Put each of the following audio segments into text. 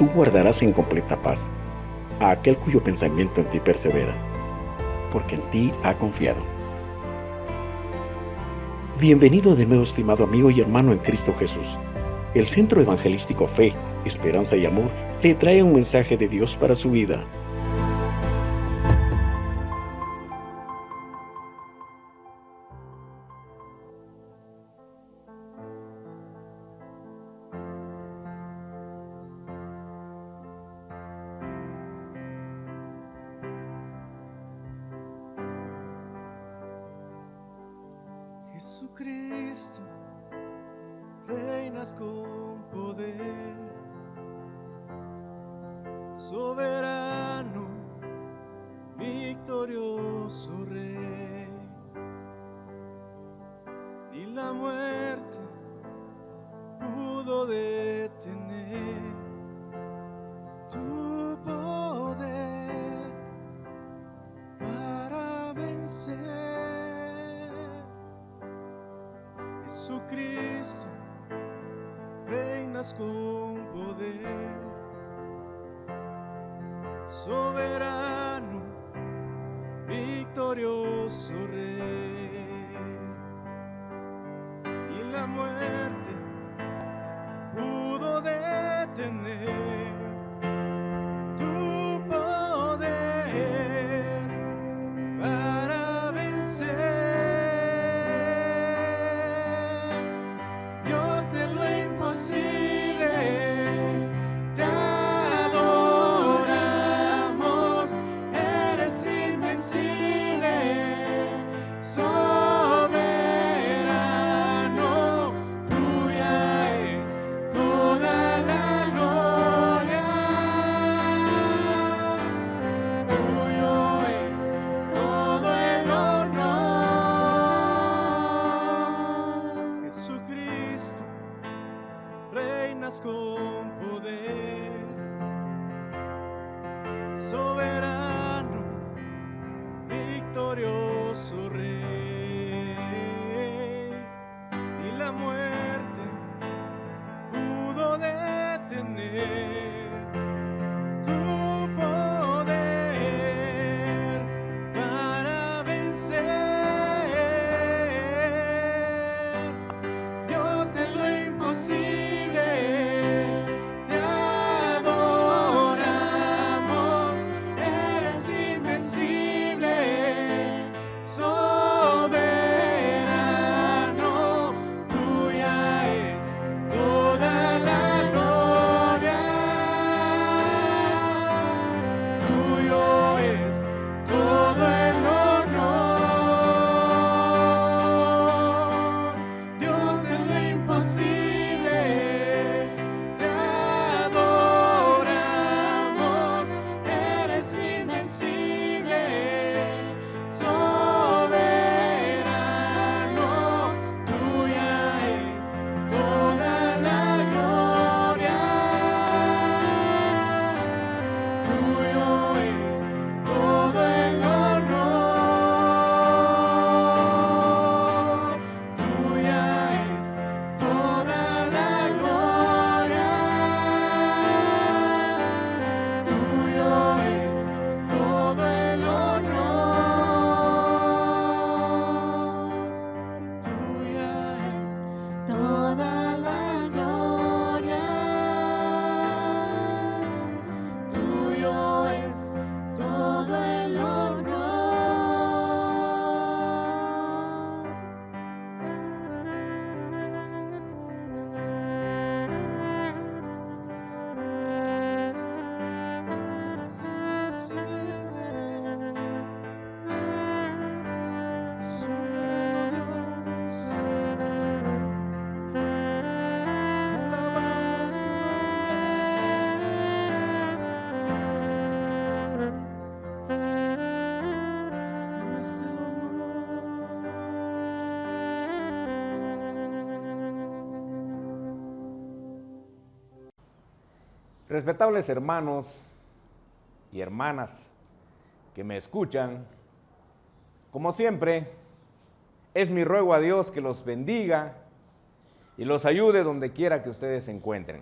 tú guardarás en completa paz a aquel cuyo pensamiento en ti persevera, porque en ti ha confiado. Bienvenido de nuevo, estimado amigo y hermano en Cristo Jesús. El Centro Evangelístico Fe, Esperanza y Amor le trae un mensaje de Dios para su vida. Jesucristo, reinas con poder, soberano, victorioso Rey, y la muerte pudo detener tu poder para vencer. Jesucristo, reinas con poder, soberano, victorioso Rey, y la muerte pudo detener tu poder para vencer. Te adoramos, eres invencible, soberano, tuya es toda la gloria, tuyo es todo el honor. Jesucristo, reinas con poder, soberano, victorioso Rey, y la muerte pudo detener tu poder para vencer. Dios de lo imposible, te adoramos, eres invencible, soberano, tuya es toda la gloria, tuyo es todo el honor. Dios de lo imposible, te adoramos, eres invencible, soberano, tuya es toda la gloria, tuyo es todo el honor, tuya es toda la gloria, tuyo es todo el honor, tuya es toda la gloria, tuyo es todo el honor. Respetables hermanos y hermanas que me escuchan, como siempre, es mi ruego a Dios que los bendiga y los ayude donde quiera que ustedes se encuentren.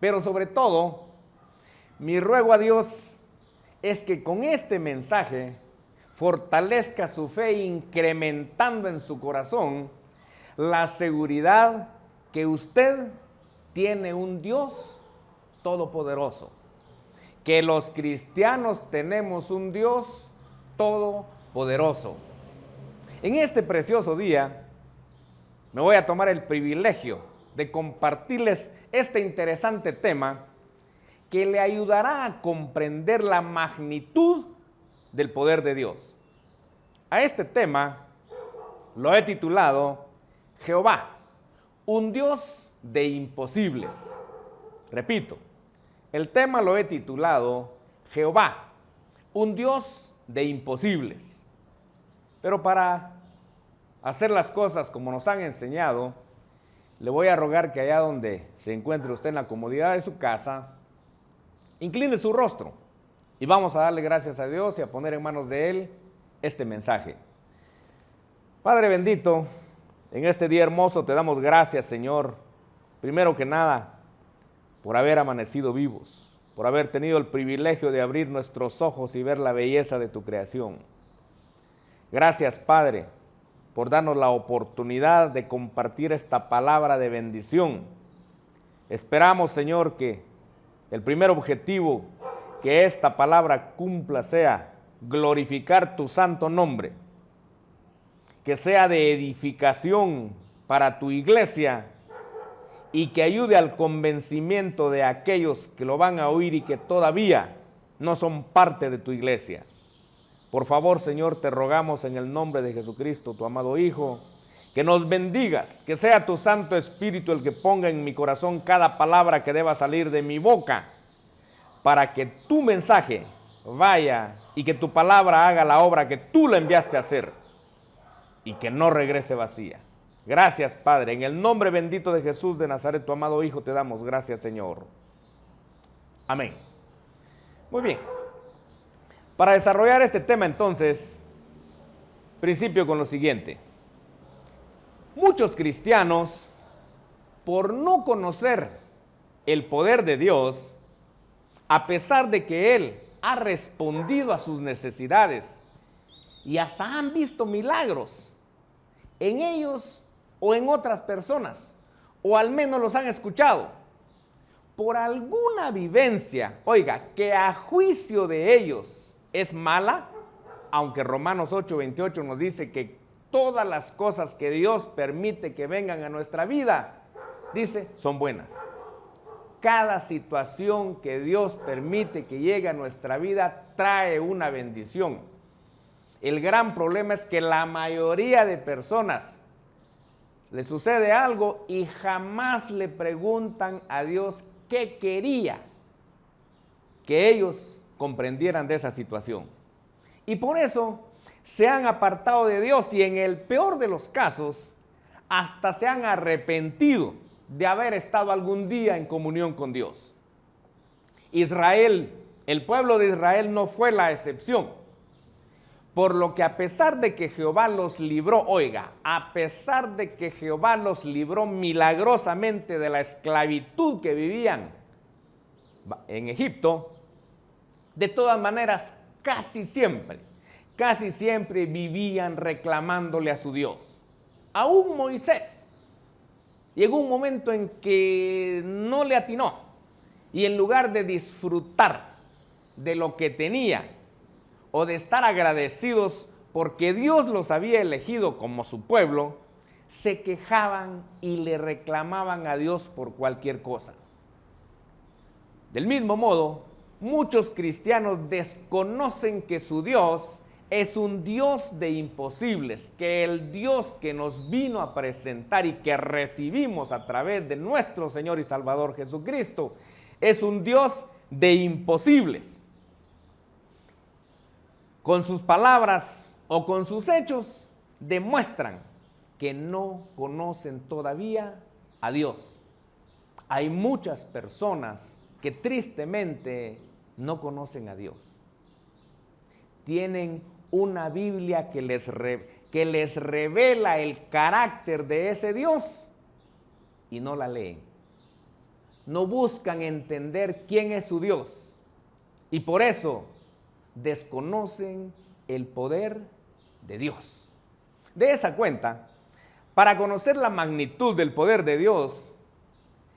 Pero sobre todo, mi ruego a Dios es que con este mensaje fortalezca su fe, incrementando en su corazón la seguridad que usted tiene un Dios todopoderoso, que los cristianos tenemos un Dios todopoderoso. En este precioso día me voy a tomar el privilegio de compartirles este interesante tema que le ayudará a comprender la magnitud del poder de Dios. A este tema lo he titulado Jehová, un Dios de imposibles. Repito, el tema lo he titulado Jehová, un Dios de imposibles. Pero para hacer las cosas como nos han enseñado, le voy a rogar que allá donde se encuentre usted en la comodidad de su casa, incline su rostro y vamos a darle gracias a Dios y a poner en manos de Él este mensaje. Padre bendito, en este día hermoso te damos gracias, Señor, primero que nada, por haber amanecido vivos, por haber tenido el privilegio de abrir nuestros ojos y ver la belleza de tu creación. Gracias, Padre, por darnos la oportunidad de compartir esta palabra de bendición. Esperamos, Señor, que el primer objetivo que esta palabra cumpla sea glorificar tu santo nombre, que sea de edificación para tu iglesia y que ayude al convencimiento de aquellos que lo van a oír y que todavía no son parte de tu iglesia. Por favor, Señor, te rogamos en el nombre de Jesucristo, tu amado Hijo, que nos bendigas, que sea tu Santo Espíritu el que ponga en mi corazón cada palabra que deba salir de mi boca, para que tu mensaje vaya y que tu palabra haga la obra que tú la enviaste a hacer y que no regrese vacía. Gracias, Padre, en el nombre bendito de Jesús de Nazaret, tu amado Hijo, te damos gracias, Señor. Amén. Muy bien. Para desarrollar este tema, entonces, principio con lo siguiente. Muchos cristianos, por no conocer el poder de Dios, a pesar de que Él ha respondido a sus necesidades y hasta han visto milagros en ellos o en otras personas, o al menos los han escuchado, por alguna vivencia, oiga, que a juicio de ellos es mala, aunque Romanos 8:28 nos dice que todas las cosas que Dios permite que vengan a nuestra vida, dice, son buenas. Cada situación que Dios permite que llegue a nuestra vida trae una bendición. El gran problema es que la mayoría de personas le sucede algo y jamás le preguntan a Dios qué quería que ellos comprendieran de esa situación. Y por eso se han apartado de Dios y en el peor de los casos hasta se han arrepentido de haber estado algún día en comunión con Dios. Israel, el pueblo de Israel no fue la excepción. Por lo que a pesar de que Jehová los libró, oiga, a pesar de que Jehová los libró milagrosamente de la esclavitud que vivían en Egipto, de todas maneras, casi siempre vivían reclamándole a su Dios. Aún Moisés llegó un momento en que no le atinó y en lugar de disfrutar de lo que tenía o de estar agradecidos porque Dios los había elegido como su pueblo, se quejaban y le reclamaban a Dios por cualquier cosa. Del mismo modo, muchos cristianos desconocen que su Dios es un Dios de imposibles, que el Dios que nos vino a presentar y que recibimos a través de nuestro Señor y Salvador Jesucristo es un Dios de imposibles. Con sus palabras o con sus hechos demuestran que no conocen todavía a Dios. Hay muchas personas que tristemente no conocen a Dios. Tienen una Biblia que les revela el carácter de ese Dios y no la leen. no buscan entender quién es su Dios y por eso desconocen el poder de Dios. De esa cuenta, para conocer la magnitud del poder de Dios,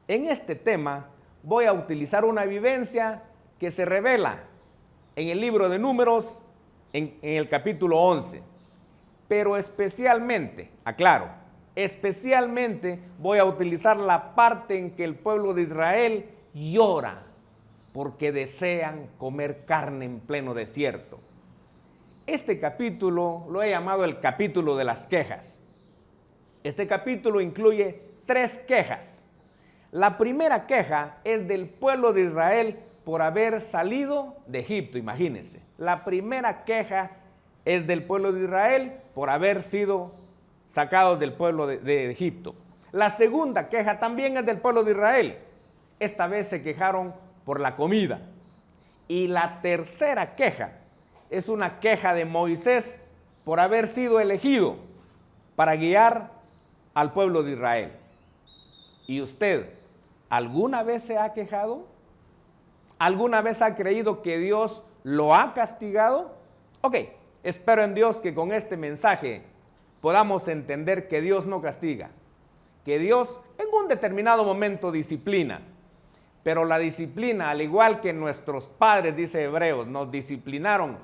en este tema voy a utilizar una vivencia que se revela en el libro de Números, en el capítulo 11. Pero especialmente, aclaro, especialmente voy a utilizar la parte en que el pueblo de Israel llora porque desean comer carne en pleno desierto. Este capítulo lo he llamado el capítulo de las quejas. Este capítulo incluye 3 quejas. La primera queja es del pueblo de Israel por haber salido de Egipto, imagínense. La primera queja es del pueblo de Israel por haber sido sacados del pueblo de Egipto. La segunda queja también es del pueblo de Israel. Esta vez se quejaron por la comida. Y la tercera queja es una queja de Moisés por haber sido elegido para guiar al pueblo de Israel. ¿Y usted alguna vez se ha quejado? ¿Alguna vez ha creído que Dios lo ha castigado? Ok, espero en Dios que con este mensaje podamos entender que Dios no castiga, que Dios en un determinado momento disciplina, pero la disciplina, al igual que nuestros padres, dice Hebreos, nos disciplinaron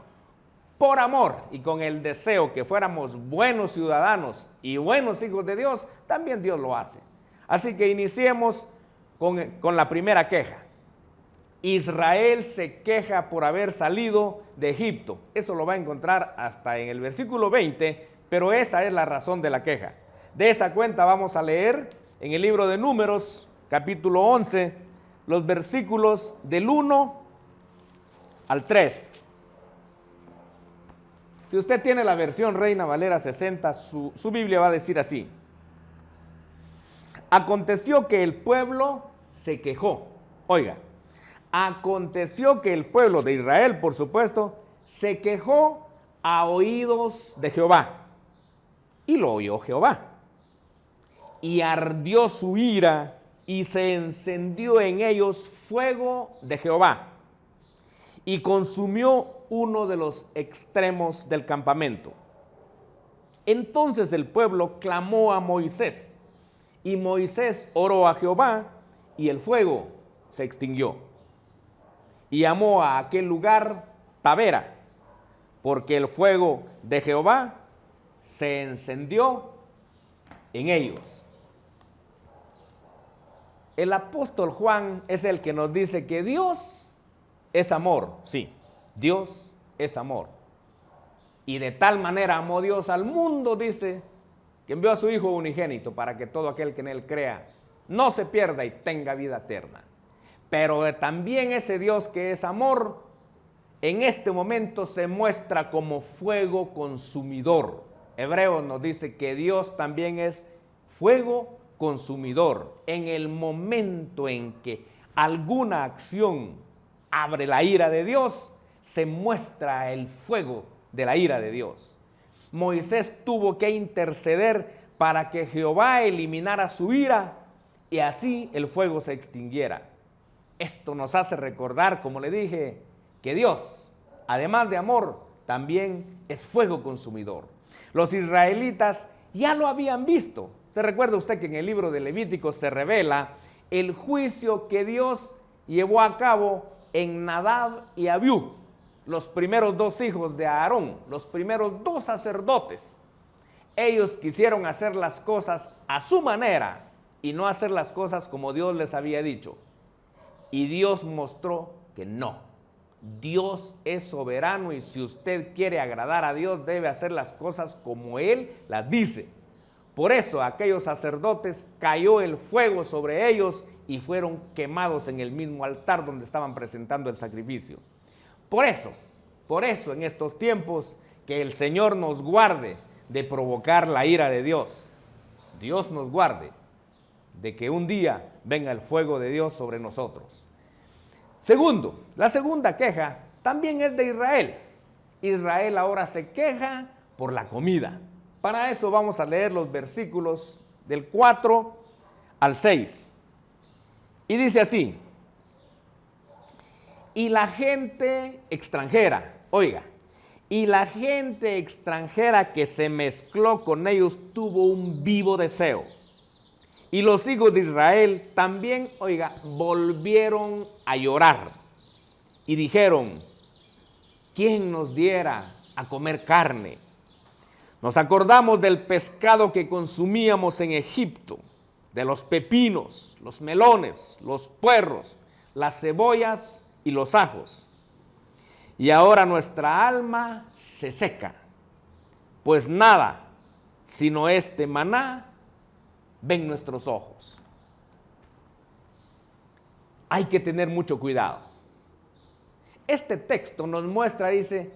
por amor y con el deseo que fuéramos buenos ciudadanos y buenos hijos de Dios, también Dios lo hace. Así que iniciemos con la primera queja. Israel se queja por haber salido de Egipto. Eso lo va a encontrar hasta en el versículo 20, pero esa es la razón de la queja. De esa cuenta vamos a leer en el libro de Números, capítulo 11, los versículos del 1 al 3. Si usted tiene la versión Reina Valera 60, su Biblia va a decir así: aconteció que el pueblo se quejó. Oiga, aconteció que el pueblo de Israel, por supuesto, se quejó a oídos de Jehová. Y lo oyó Jehová. Y ardió su ira y se encendió en ellos fuego de Jehová. Y consumió uno de los extremos del campamento. Entonces el pueblo clamó a Moisés. Y Moisés oró a Jehová y el fuego se extinguió. Y llamó a aquel lugar Tabera, porque el fuego de Jehová se encendió en ellos. El apóstol Juan es el que nos dice que Dios es amor. Sí, Dios es amor. Y de tal manera amó Dios al mundo, dice, que envió a su Hijo unigénito para que todo aquel que en él crea no se pierda y tenga vida eterna. Pero también ese Dios que es amor, en este momento se muestra como fuego consumidor. Hebreos nos dice que Dios también es fuego consumidor. En el momento en que alguna acción abre la ira de Dios, se muestra el fuego de la ira de Dios. Moisés tuvo que interceder para que Jehová eliminara su ira y así el fuego se extinguiera. Esto nos hace recordar, como le dije, que Dios, además de amor, también es fuego consumidor. Los israelitas ya lo habían visto. ¿Se recuerda usted que en el libro de Levítico se revela el juicio que Dios llevó a cabo en Nadab y Abiú, los primeros 2 hijos de Aarón, los primeros 2 sacerdotes? Ellos quisieron hacer las cosas a su manera y no hacer las cosas como Dios les había dicho. Y Dios mostró que no. Dios es soberano y si usted quiere agradar a Dios debe hacer las cosas como Él las dice. Por eso aquellos sacerdotes cayó el fuego sobre ellos y fueron quemados en el mismo altar donde estaban presentando el sacrificio. Por eso en estos tiempos que el Señor nos guarde de provocar la ira de Dios. Dios nos guarde de que un día venga el fuego de Dios sobre nosotros. Segundo, la segunda queja también es de Israel. Israel ahora se queja por la comida. Para eso vamos a leer los versículos del 4 al 6. Y dice así, y la gente extranjera, oiga, y la gente extranjera que se mezcló con ellos tuvo un vivo deseo. Y los hijos de Israel también, oiga, volvieron a llorar y dijeron, ¿quién nos diera a comer carne? Nos acordamos del pescado que consumíamos en Egipto, de los pepinos, los melones, los puerros, las cebollas y los ajos. Y ahora nuestra alma se seca, pues nada, sino este maná, ven nuestros ojos. Hay que tener mucho cuidado. Este texto nos muestra, dice,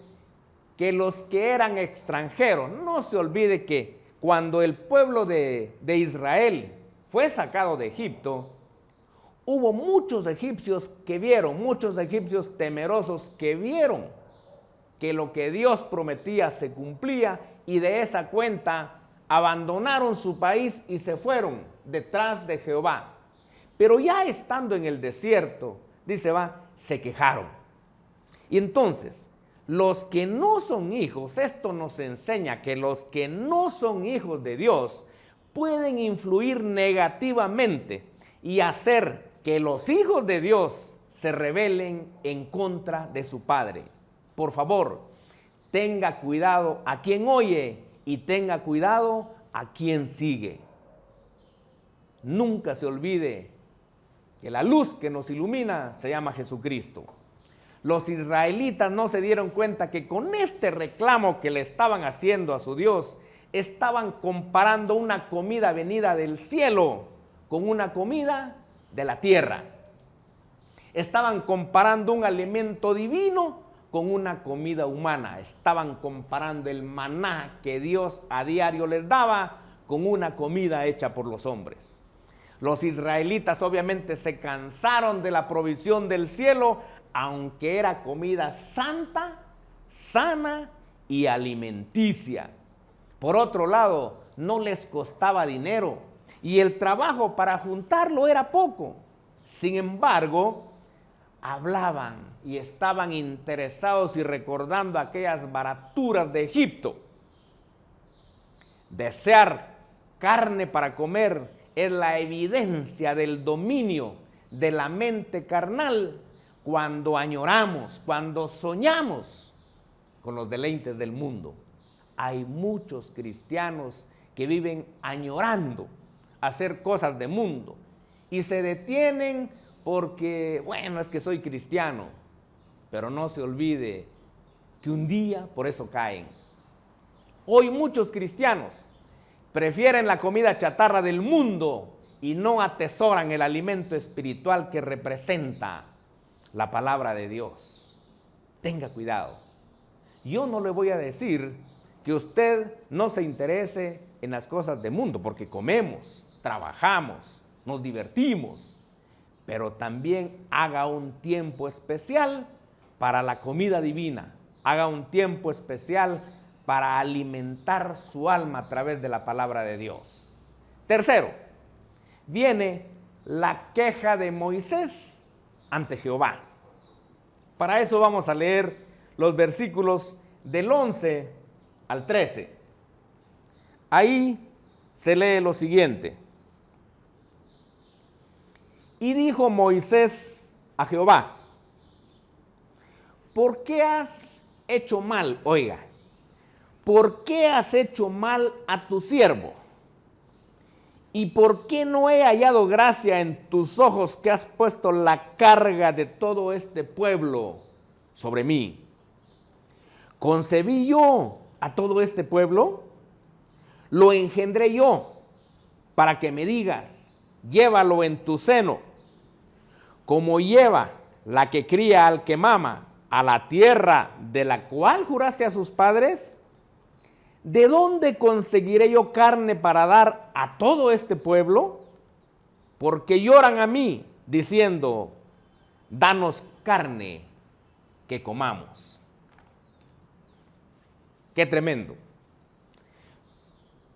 que los que eran extranjeros, no se olvide que cuando el pueblo de Israel fue sacado de Egipto, hubo muchos egipcios que vieron, muchos egipcios temerosos que vieron que lo que Dios prometía se cumplía y de esa cuenta abandonaron su país y se fueron detrás de Jehová. Pero ya estando en el desierto, dice se quejaron. Y entonces, los que no son hijos, esto nos enseña que los que no son hijos de Dios pueden influir negativamente y hacer que los hijos de Dios se rebelen en contra de su Padre. Por favor, tenga cuidado a quien oye y tenga cuidado a quien sigue. Nunca se olvide que la luz que nos ilumina se llama Jesucristo. Los israelitas no se dieron cuenta que con este reclamo que le estaban haciendo a su Dios, estaban comparando una comida venida del cielo con una comida de la tierra. Estaban comparando un alimento divino con una comida humana. Estaban comparando el maná que Dios a diario les daba con una comida hecha por los hombres. Los israelitas obviamente se cansaron de la provisión del cielo, aunque era comida santa, sana y alimenticia. Por otro lado, no les costaba dinero y el trabajo para juntarlo era poco. Sin embargo, hablaban y estaban interesados y recordando aquellas baraturas de Egipto. Desear carne para comer es la evidencia del dominio de la mente carnal cuando añoramos, cuando soñamos con los deleites del mundo. Hay muchos cristianos que viven añorando hacer cosas de mundo y se detienen porque, bueno, es que soy cristiano, pero no se olvide que un día por eso caen. Hoy muchos cristianos prefieren la comida chatarra del mundo y no atesoran el alimento espiritual que representa la palabra de Dios. Tenga cuidado. Yo no le voy a decir que usted no se interese en las cosas del mundo, porque comemos, trabajamos, nos divertimos, pero también haga un tiempo especial para la comida divina. Haga un tiempo especial para alimentar su alma a través de la palabra de Dios. Tercero, viene la queja de Moisés ante Jehová. Para eso vamos a leer los versículos del 11 al 13. Ahí se lee lo siguiente. Y dijo Moisés a Jehová, ¿por qué has hecho mal? Oiga, ¿por qué has hecho mal a tu siervo? ¿Y por qué no he hallado gracia en tus ojos que has puesto la carga de todo este pueblo sobre mí? ¿Concebí yo a todo este pueblo? Lo engendré yo para que me digas, llévalo en tu seno, como lleva la que cría al que mama a la tierra de la cual juraste a sus padres. ¿De dónde conseguiré yo carne para dar a todo este pueblo? Porque lloran a mí, diciendo, danos carne que comamos. Qué tremendo.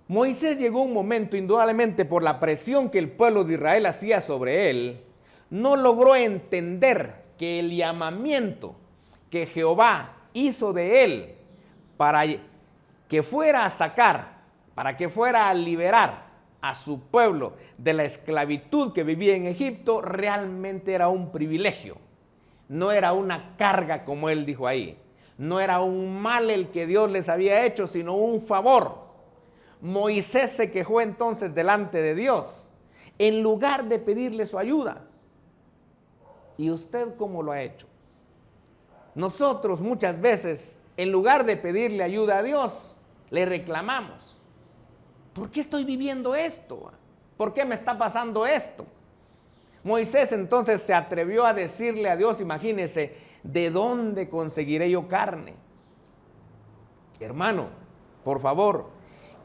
Moisés llegó un momento, indudablemente por la presión que el pueblo de Israel hacía sobre él, no logró entender que el llamamiento que Jehová hizo de él para que fuera a sacar, para que fuera a liberar a su pueblo de la esclavitud que vivía en Egipto, realmente era un privilegio. No era una carga, como él dijo ahí. No era un mal el que Dios les había hecho, sino un favor. Moisés se quejó entonces delante de Dios, en lugar de pedirle su ayuda. ¿Y usted cómo lo ha hecho? Nosotros muchas veces, en lugar de pedirle ayuda a Dios, le reclamamos. ¿Por qué estoy viviendo esto? ¿Por qué me está pasando esto? Moisés entonces se atrevió a decirle a Dios, imagínese, ¿de dónde conseguiré yo carne? Hermano, por favor,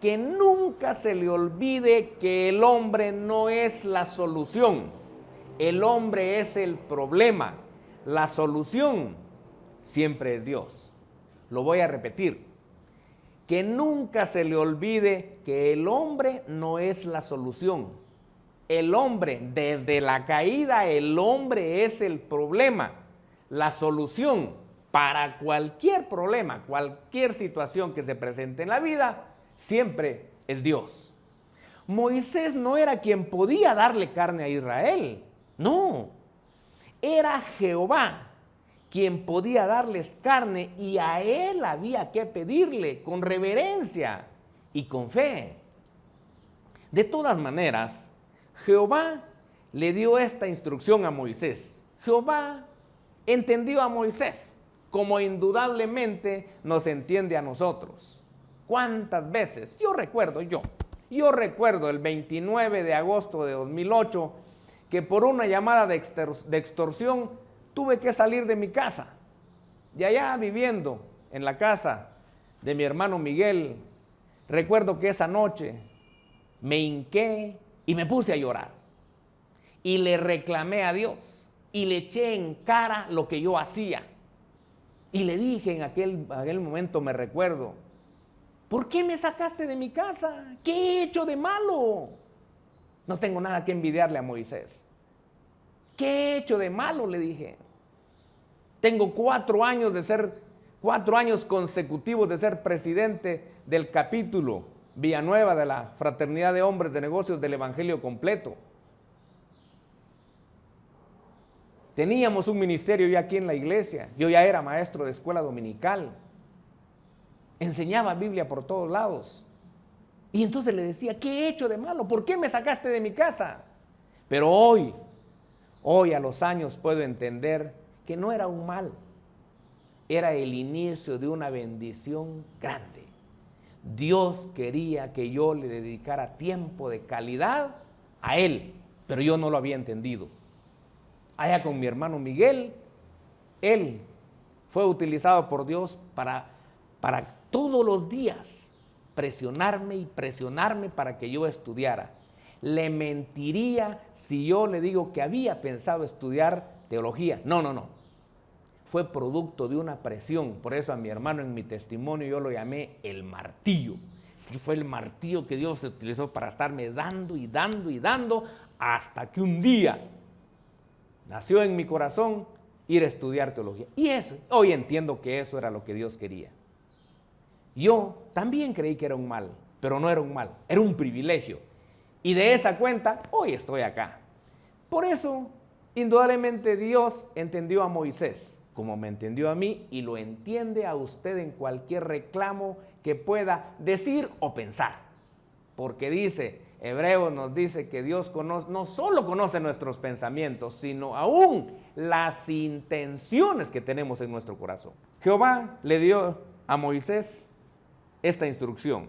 que nunca se le olvide que el hombre no es la solución. El hombre es el problema. La solución siempre es Dios. Lo voy a repetir. Que nunca se le olvide que el hombre no es la solución. El hombre, desde la caída, el hombre es el problema. La solución para cualquier problema, cualquier situación que se presente en la vida, siempre es Dios. Moisés no era quien podía darle carne a Israel. No, era Jehová quien podía darles carne y a él había que pedirle con reverencia y con fe. De todas maneras, Jehová le dio esta instrucción a Moisés. Jehová entendió a Moisés como indudablemente nos entiende a nosotros. ¿Cuántas veces? Yo recuerdo el 29 de agosto de 2008 que por una llamada de extorsión tuve que salir de mi casa. Y allá viviendo en la casa de mi hermano Miguel, recuerdo que esa noche me hinqué y me puse a llorar. Y le reclamé a Dios y le eché en cara lo que yo hacía. Y le dije en aquel momento, me recuerdo, ¿por qué me sacaste de mi casa? ¿Qué he hecho de malo? No tengo nada que envidiarle a Moisés. ¿Qué he hecho de malo? Le dije. Tengo 4 años consecutivos de ser presidente del capítulo Villanueva de la Fraternidad de Hombres de Negocios del Evangelio Completo. Teníamos un ministerio ya aquí en la iglesia. Yo ya era maestro de escuela dominical. Enseñaba Biblia por todos lados. Y entonces le decía, ¿qué he hecho de malo? ¿Por qué me sacaste de mi casa? Pero hoy a los años puedo entender que no era un mal. Era el inicio de una bendición grande. Dios quería que yo le dedicara tiempo de calidad a Él, pero yo no lo había entendido. Allá con mi hermano Miguel, él fue utilizado por Dios para todos los días presionarme y presionarme para que yo estudiara. Le mentiría si yo le digo que había pensado estudiar teología. No. Fue producto de una presión. Por eso a mi hermano en mi testimonio yo lo llamé el martillo. Sí, fue el martillo que Dios utilizó para estarme dando y dando y dando hasta que un día nació en mi corazón ir a estudiar teología. Y eso, hoy entiendo que eso era lo que Dios quería. Yo también creí que era un mal, pero no era un mal, era un privilegio. Y de esa cuenta, hoy estoy acá. Por eso, indudablemente Dios entendió a Moisés, como me entendió a mí, y lo entiende a usted en cualquier reclamo que pueda decir o pensar. Porque dice, Hebreos nos dice que Dios no solo conoce nuestros pensamientos, sino aún las intenciones que tenemos en nuestro corazón. Jehová le dio a Moisés esta instrucción.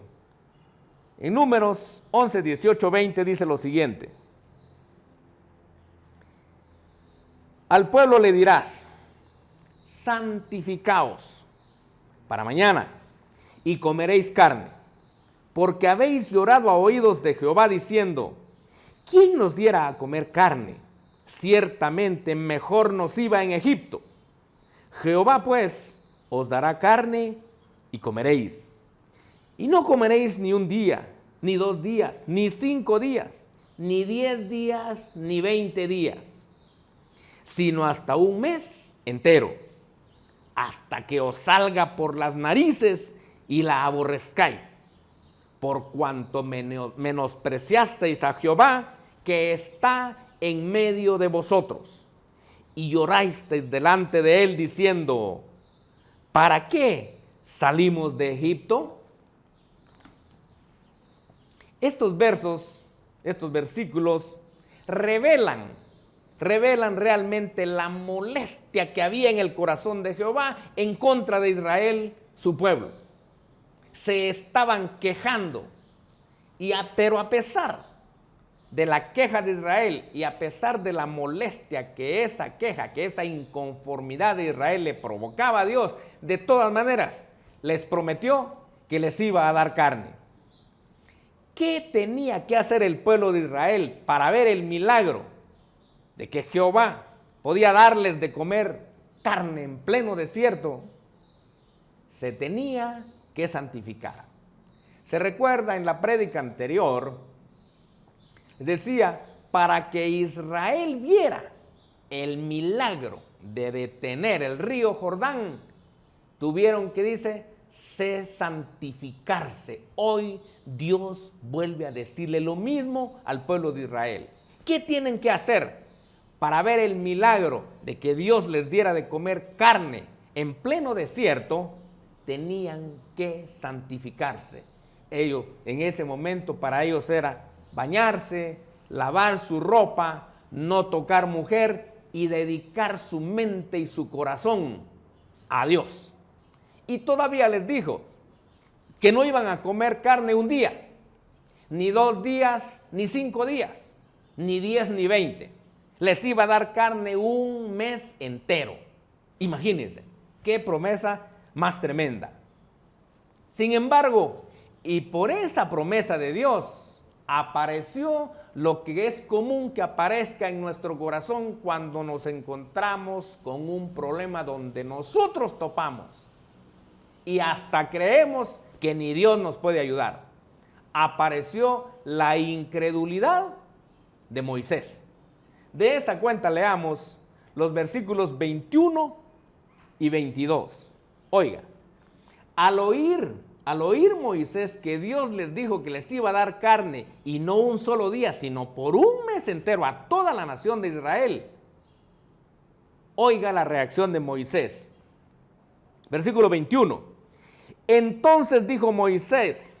En Números 11, 18, 20 dice lo siguiente. Al pueblo le dirás, santificaos para mañana y comeréis carne, porque habéis llorado a oídos de Jehová diciendo, ¿quién nos diera a comer carne? Ciertamente mejor nos iba en Egipto. Jehová pues os dará carne y comeréis. Y no comeréis ni un día, ni 2 días, ni 5 días, ni 10 días, ni 20 días. sino hasta un mes entero, hasta que os salga por las narices y la aborrezcáis, por cuanto menospreciasteis a Jehová, que está en medio de vosotros, y llorasteis delante de él, diciendo: ¿para qué salimos de Egipto? Estos versículos revelan realmente la molestia que había en el corazón de Jehová en contra de Israel, su pueblo. Se estaban quejando, pero a pesar de la queja de Israel y a pesar de la molestia que esa queja, que esa inconformidad de Israel le provocaba a Dios, de todas maneras les prometió que les iba a dar carne. ¿Qué tenía que hacer el pueblo de Israel para ver el milagro de que Jehová podía darles de comer carne en pleno desierto? Se tenía que santificar. Se recuerda en la prédica anterior, decía, para que Israel viera el milagro de detener el río Jordán, tuvieron que, dice, santificarse. Hoy Dios vuelve a decirle lo mismo al pueblo de Israel. ¿Qué tienen que hacer para ver el milagro de que Dios les diera de comer carne en pleno desierto? Tenían que santificarse. Ellos, en ese momento, para ellos era bañarse, lavar su ropa, no tocar mujer y dedicar su mente y su corazón a Dios. Y todavía les dijo que no iban a comer carne un día, ni 2 días, ni 5 días, ni 10, ni 20. Les iba a dar carne un mes entero. Imagínense, qué promesa más tremenda. Sin embargo, y por esa promesa de Dios, apareció lo que es común que aparezca en nuestro corazón cuando nos encontramos con un problema donde nosotros topamos y hasta creemos que ni Dios nos puede ayudar. Apareció la incredulidad de Moisés. De esa cuenta leamos los versículos 21 y 22. Oiga, al oír Moisés que Dios les dijo que les iba a dar carne, y no un solo día, sino por un mes entero a toda la nación de Israel, oiga la reacción de Moisés. Versículo 21. Entonces dijo Moisés: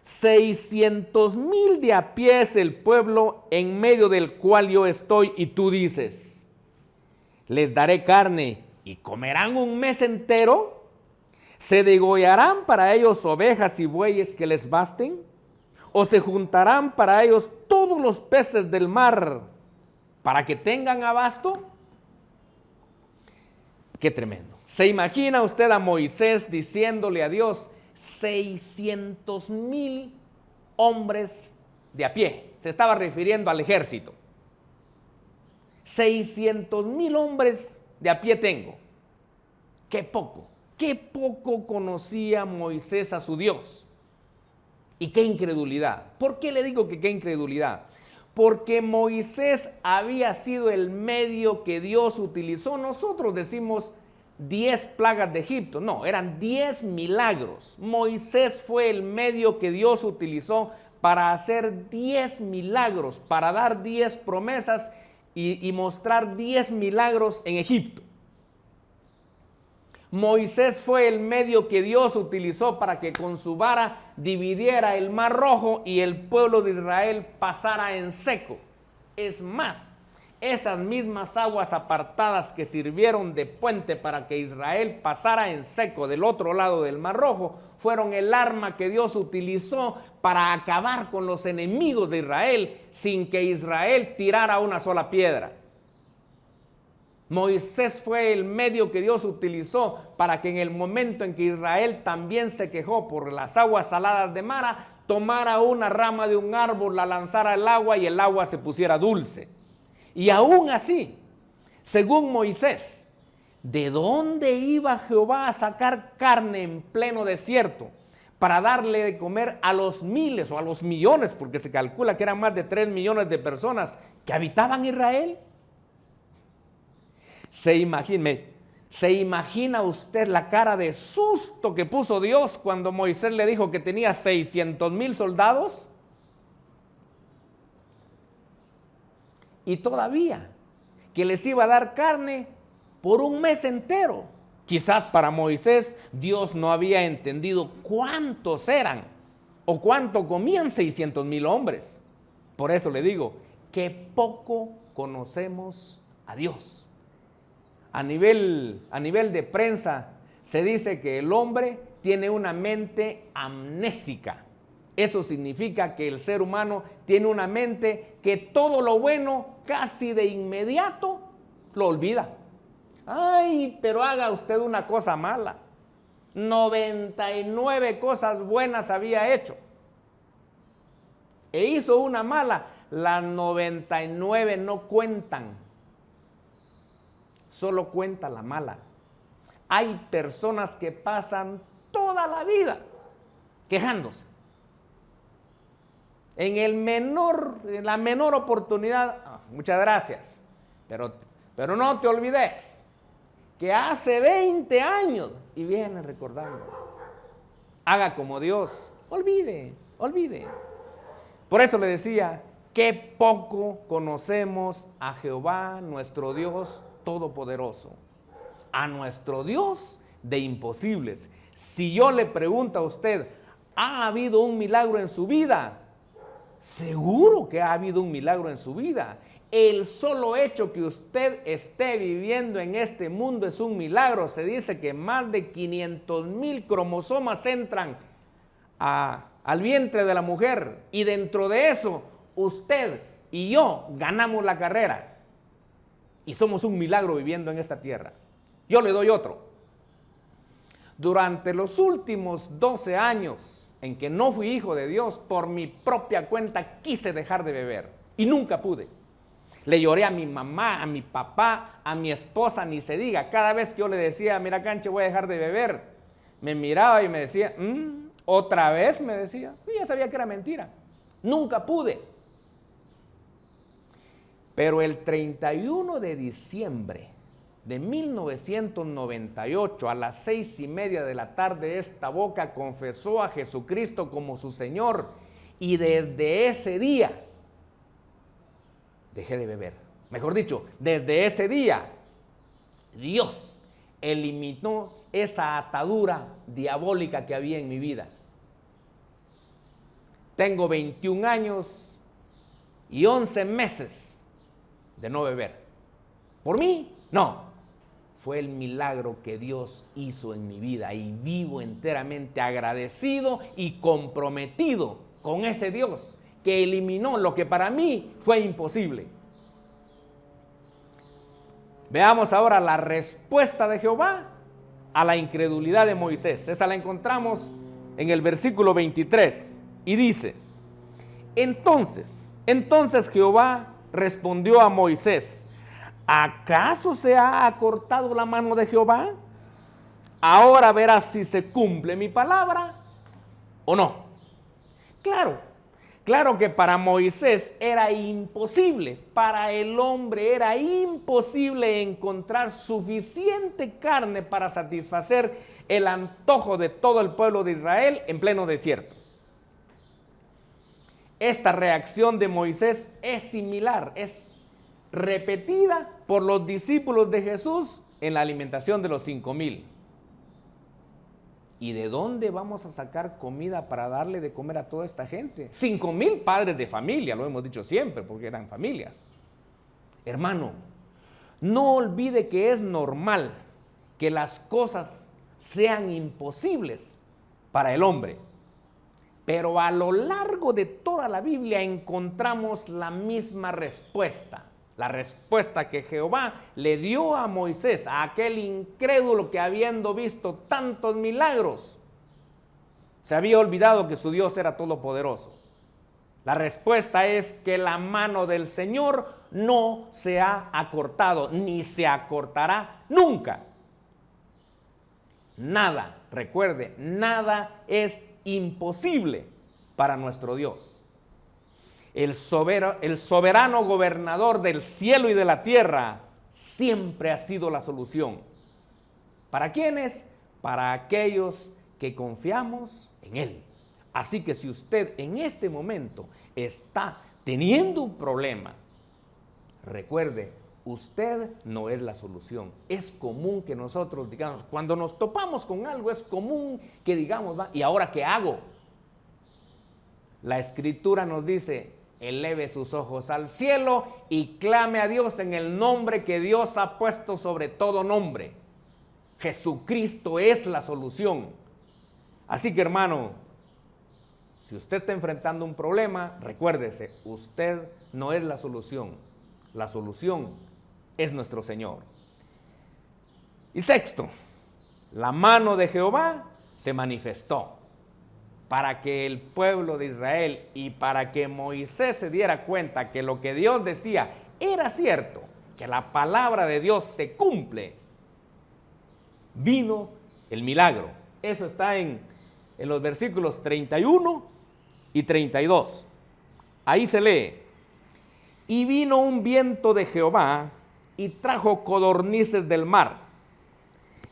600,000 de a pie es el pueblo en medio del cual yo estoy, y tú dices: les daré carne y comerán un mes entero. ¿Se degollarán para ellos ovejas y bueyes que les basten? ¿O se juntarán para ellos todos los peces del mar para que tengan abasto? Qué tremendo. ¿Se imagina usted a Moisés diciéndole a Dios: 600,000 hombres de a pie? Se estaba refiriendo al ejército. 600,000 hombres de a pie tengo. Qué poco conocía Moisés a su Dios. Y qué incredulidad. ¿Por qué le digo que qué incredulidad? Porque Moisés había sido el medio que Dios utilizó. Nosotros decimos 10 plagas de Egipto. No, eran 10 milagros. Moisés fue el medio que Dios utilizó para hacer 10 milagros, para dar 10 promesas y mostrar 10 milagros en Egipto. Moisés fue el medio que Dios utilizó para que con su vara dividiera el Mar Rojo y el pueblo de Israel pasara en seco. Es más, esas mismas aguas apartadas que sirvieron de puente para que Israel pasara en seco del otro lado del Mar Rojo, fueron el arma que Dios utilizó para acabar con los enemigos de Israel sin que Israel tirara una sola piedra. Moisés fue el medio que Dios utilizó para que en el momento en que Israel también se quejó por las aguas saladas de Mara, tomara una rama de un árbol, la lanzara al agua y el agua se pusiera dulce. Y aún así, según Moisés, ¿de dónde iba Jehová a sacar carne en pleno desierto para darle de comer a los miles o a los millones, porque se calcula que eran más de 3 millones de personas que habitaban Israel? ¿Se imagina usted la cara de susto que puso Dios cuando Moisés le dijo que tenía 600,000 soldados? Y todavía que les iba a dar carne por un mes entero. Quizás para Moisés Dios no había entendido cuántos eran o cuánto comían 600,000 hombres. Por eso le digo que poco conocemos a Dios. A nivel de prensa se dice que el hombre tiene una mente amnésica. Eso significa que el ser humano tiene una mente que todo lo bueno casi de inmediato lo olvida. Ay, pero haga usted una cosa mala. 99 cosas buenas había hecho. E hizo una mala. Las 99 no cuentan. Solo cuenta la mala. Hay personas que pasan toda la vida quejándose. En la menor oportunidad, muchas gracias, pero no te olvides que hace 20 años y viene recordando. Haga como Dios, olvide. Por eso le decía, que poco conocemos a Jehová, nuestro Dios todopoderoso, a nuestro Dios de imposibles. Si yo le pregunto a usted, ¿ha habido un milagro en su vida? Seguro que ha habido un milagro en su vida. El solo hecho que usted esté viviendo en este mundo es un milagro. Se dice que más de 500,000 cromosomas entran al vientre de la mujer y dentro de eso usted y yo ganamos la carrera y somos un milagro viviendo en esta tierra. Yo le doy otro. Durante los últimos 12 años en que no fui hijo de Dios, por mi propia cuenta quise dejar de beber y nunca pude. Le lloré a mi mamá, a mi papá, a mi esposa, ni se diga. Cada vez que yo le decía, mira Canche, voy a dejar de beber, me miraba y me decía, ¿otra vez? Me decía. Y ya sabía que era mentira. Nunca pude. Pero el 31 de diciembre de 1998 a las 6:30 de la tarde, esta boca confesó a Jesucristo como su Señor y desde ese día dejé de beber. Mejor dicho, desde ese día Dios eliminó esa atadura diabólica que había en mi vida. Tengo 21 años y 11 meses de no beber. ¿Por mí? No. Fue el milagro que Dios hizo en mi vida y vivo enteramente agradecido y comprometido con ese Dios que eliminó lo que para mí fue imposible. Veamos ahora la respuesta de Jehová a la incredulidad de Moisés. Esa la encontramos en el versículo 23 y dice, entonces Jehová respondió a Moisés, ¿acaso se ha acortado la mano de Jehová? Ahora verás si se cumple mi palabra o no. Claro que para Moisés era imposible, para el hombre era imposible encontrar suficiente carne para satisfacer el antojo de todo el pueblo de Israel en pleno desierto. Esta reacción de Moisés es similar, es repetida por los discípulos de Jesús en la alimentación de los 5,000. ¿Y de dónde vamos a sacar comida para darle de comer a toda esta gente? 5,000 padres de familia, lo hemos dicho siempre, porque eran familias. Hermano, no olvide que es normal que las cosas sean imposibles para el hombre. Pero a lo largo de toda la Biblia encontramos la misma respuesta. La respuesta que Jehová le dio a Moisés, a aquel incrédulo que habiendo visto tantos milagros, se había olvidado que su Dios era todopoderoso. La respuesta es que la mano del Señor no se ha acortado, ni se acortará nunca. Nada, recuerde, nada es imposible para nuestro Dios. El soberano gobernador del cielo y de la tierra siempre ha sido la solución. ¿Para quiénes? Para aquellos que confiamos en Él. Así que si usted en este momento está teniendo un problema, recuerde, usted no es la solución. Es común que nosotros digamos, cuando nos topamos con algo, es común que digamos, ¿y ahora qué hago? La Escritura nos dice, eleve sus ojos al cielo y clame a Dios en el nombre que Dios ha puesto sobre todo nombre. Jesucristo es la solución. Así que, hermano, si usted está enfrentando un problema, recuérdese, usted no es la solución. La solución es nuestro Señor. Y sexto, la mano de Jehová se manifestó para que el pueblo de Israel y para que Moisés se diera cuenta que lo que Dios decía era cierto, que la palabra de Dios se cumple. Vino el milagro. Eso está en los versículos 31 y 32. Ahí se lee, y vino un viento de Jehová y trajo codornices del mar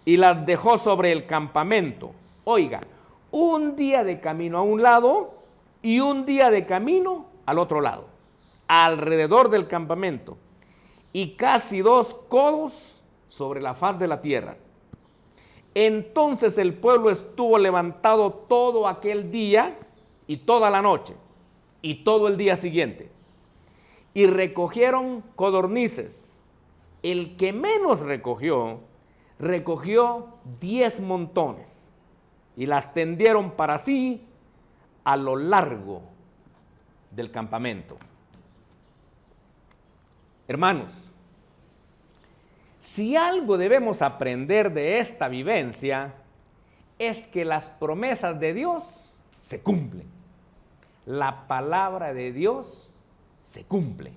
y las dejó sobre el campamento. Oiga, un día de camino a un lado y un día de camino al otro lado, alrededor del campamento, y casi 2 codos sobre la faz de la tierra. Entonces el pueblo estuvo levantado todo aquel día y toda la noche y todo el día siguiente. Y recogieron codornices. El que menos recogió 10 montones y las tendieron para sí a lo largo del campamento. Hermanos, si algo debemos aprender de esta vivencia es que las promesas de Dios se cumplen. La palabra de Dios se cumple.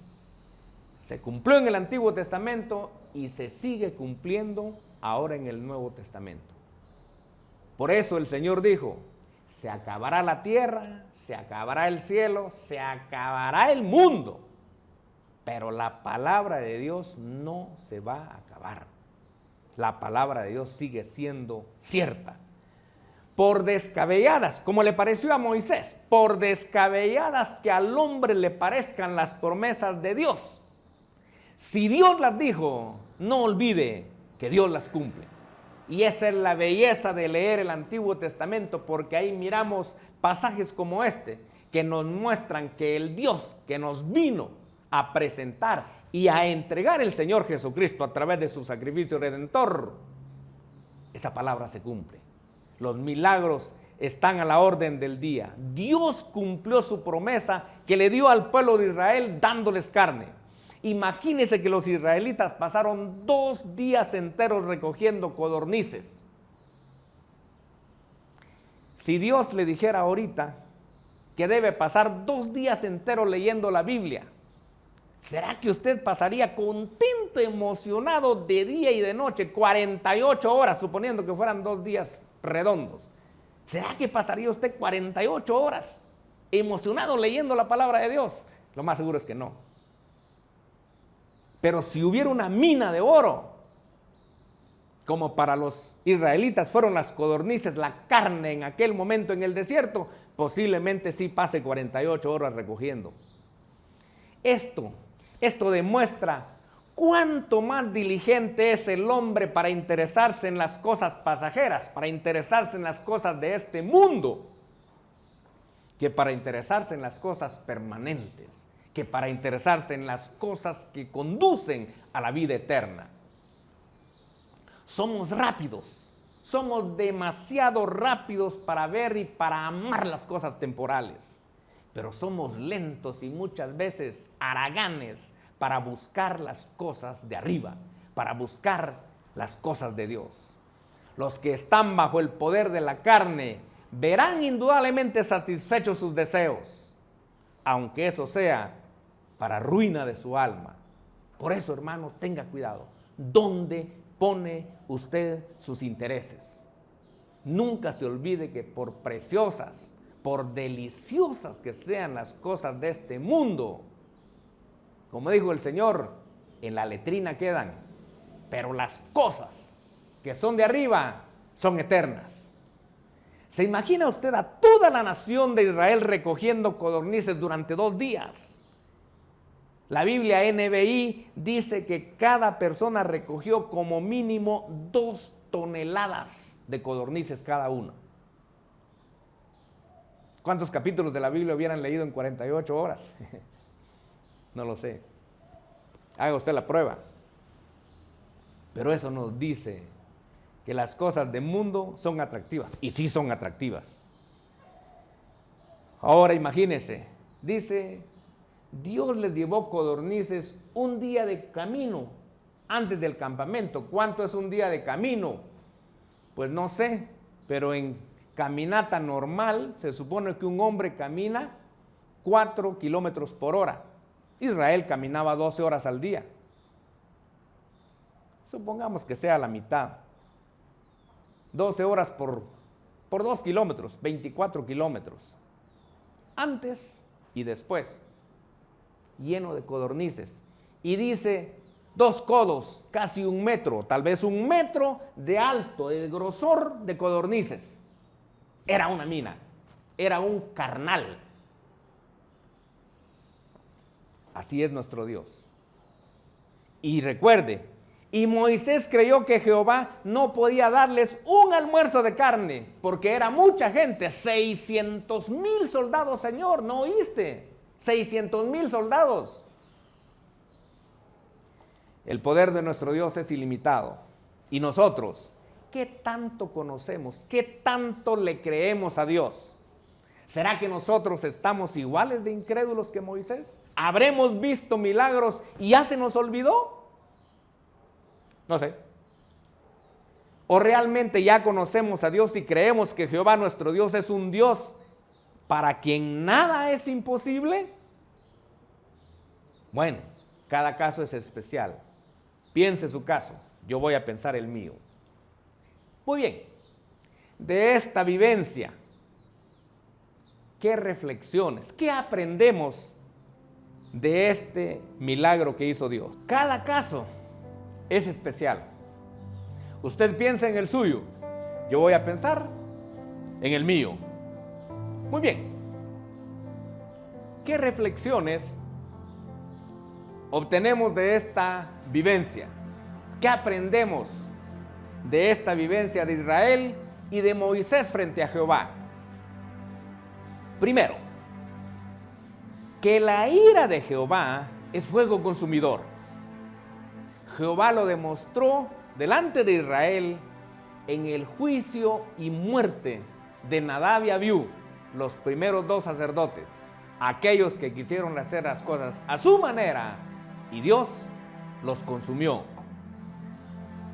Se cumplió en el Antiguo Testamento y se sigue cumpliendo ahora en el Nuevo Testamento. Por eso el Señor dijo, se acabará la tierra, se acabará el cielo, se acabará el mundo, pero la palabra de Dios no se va a acabar. La palabra de Dios sigue siendo cierta. Por descabelladas, como le pareció a Moisés, por descabelladas que al hombre le parezcan las promesas de Dios, si Dios las dijo, no olvide que Dios las cumple. Y esa es la belleza de leer el Antiguo Testamento, porque ahí miramos pasajes como este, que nos muestran que el Dios que nos vino a presentar y a entregar el Señor Jesucristo a través de su sacrificio redentor, esa palabra se cumple. Los milagros están a la orden del día. Dios cumplió su promesa que le dio al pueblo de Israel dándoles carne. Imagínense que los israelitas pasaron 2 días enteros recogiendo codornices. Si Dios le dijera ahorita que debe pasar 2 días enteros leyendo la Biblia, ¿será que usted pasaría contento, emocionado de día y de noche, 48 horas, suponiendo que fueran 2 días redondos? ¿Será que pasaría usted 48 horas emocionado leyendo la palabra de Dios? Lo más seguro es que no. Pero si hubiera una mina de oro, como para los israelitas fueron las codornices, la carne en aquel momento en el desierto, posiblemente sí pase 48 horas recogiendo. Esto demuestra cuánto más diligente es el hombre para interesarse en las cosas pasajeras, para interesarse en las cosas de este mundo, que para interesarse en las cosas permanentes, que para interesarse en las cosas que conducen a la vida eterna. Somos rápidos, somos demasiado rápidos para ver y para amar las cosas temporales, pero somos lentos y muchas veces haraganes para buscar las cosas de arriba, para buscar las cosas de Dios. Los que están bajo el poder de la carne verán indudablemente satisfechos sus deseos, aunque eso sea para ruina de su alma. Por eso, hermano, tenga cuidado. ¿Dónde pone usted sus intereses? Nunca se olvide que por preciosas, por deliciosas que sean las cosas de este mundo, como dijo el Señor, en la letrina quedan, pero las cosas que son de arriba son eternas. ¿Se imagina usted a toda la nación de Israel recogiendo codornices durante 2 días? La Biblia NBI dice que cada persona recogió como mínimo 2 toneladas de codornices cada uno. ¿Cuántos capítulos de la Biblia hubieran leído en 48 horas? No lo sé. Haga usted la prueba. Pero eso nos dice que las cosas del mundo son atractivas. Y sí son atractivas. Ahora imagínense, dice, Dios les llevó codornices un día de camino antes del campamento. ¿Cuánto es un día de camino? Pues no sé, pero en caminata normal se supone que un hombre camina 4 kilómetros por hora. Israel caminaba 12 horas al día. Supongamos que sea la mitad. 12 horas por 2 kilómetros, 24 kilómetros. Antes y después, lleno de codornices. Y dice 2 codos, casi 1 metro, tal vez 1 metro de alto, de grosor de codornices. Era una mina, era un carnal. Así es nuestro Dios. Y recuerde, y Moisés creyó que Jehová no podía darles un almuerzo de carne, porque era mucha gente, 600,000 soldados, Señor, ¿no oíste? 600,000 soldados. El poder de nuestro Dios es ilimitado. Y nosotros, ¿qué tanto conocemos? ¿Qué tanto le creemos a Dios? ¿Será que nosotros estamos iguales de incrédulos que Moisés? ¿Habremos visto milagros y ya se nos olvidó? No sé. ¿O realmente ya conocemos a Dios y creemos que Jehová nuestro Dios es un Dios para quien nada es imposible? Bueno, cada caso es especial. Piense su caso, yo voy a pensar el mío. Muy bien, de esta vivencia, ¿qué reflexiones, qué aprendemos de este milagro que hizo Dios? Cada caso es especial. Usted piensa en el suyo, yo voy a pensar en el mío. Muy bien, ¿qué reflexiones obtenemos de esta vivencia? ¿Qué aprendemos de esta vivencia de Israel y de Moisés frente a Jehová? Primero, que la ira de Jehová es fuego consumidor. Jehová lo demostró delante de Israel en el juicio y muerte de Nadab y Abiú, los primeros 2 sacerdotes, aquellos que quisieron hacer las cosas a su manera, y Dios los consumió.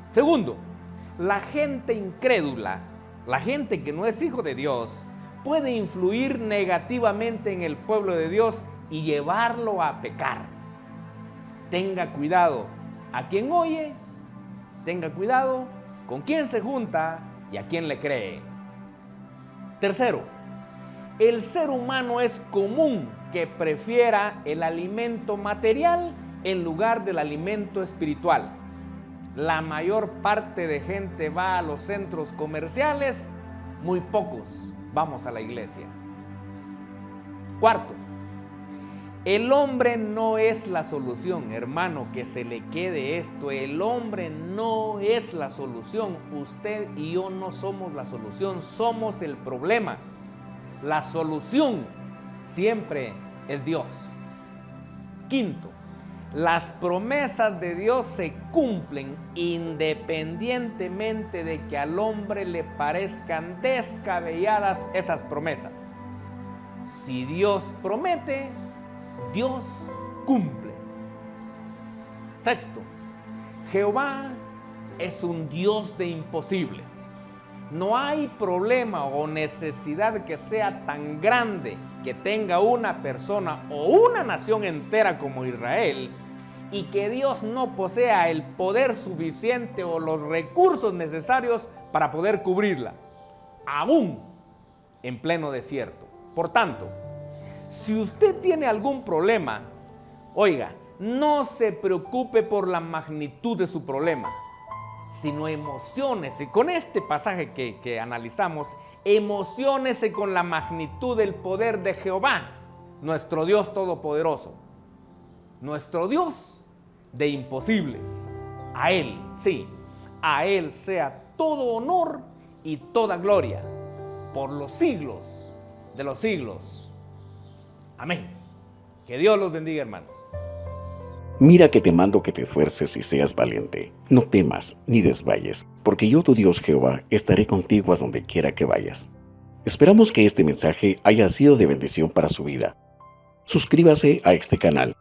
Segundo, la gente incrédula, la gente que no es hijo de Dios, puede influir negativamente en el pueblo de Dios y llevarlo a pecar. Tenga cuidado a quien oye, tenga cuidado con quién se junta y a quién le cree. Tercero, el ser humano es común que prefiera el alimento material en lugar del alimento espiritual. La mayor parte de gente va a los centros comerciales, muy pocos vamos a la iglesia. Cuarto, el hombre no es la solución, hermano, que se le quede esto. El hombre no es la solución. Usted y yo no somos la solución, somos el problema. La solución siempre es Dios. Quinto, las promesas de Dios se cumplen independientemente de que al hombre le parezcan descabelladas esas promesas. Si Dios promete, Dios cumple. Sexto, Jehová es un Dios de imposibles. No hay problema o necesidad que sea tan grande que tenga una persona o una nación entera como Israel y que Dios no posea el poder suficiente o los recursos necesarios para poder cubrirla, aún en pleno desierto. Por tanto, si usted tiene algún problema, oiga, no se preocupe por la magnitud de su problema, sino emociónese. Con este pasaje que analizamos, emociónese con la magnitud del poder de Jehová, nuestro Dios todopoderoso, nuestro Dios de imposibles. A Él, sí, a Él sea todo honor y toda gloria por los siglos de los siglos. Amén. Que Dios los bendiga, hermanos. Mira que te mando que te esfuerces y seas valiente. No temas ni desmayes, porque yo, tu Dios Jehová, estaré contigo a donde quiera que vayas. Esperamos que este mensaje haya sido de bendición para su vida. Suscríbase a este canal.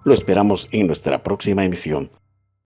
Lo esperamos en nuestra próxima emisión.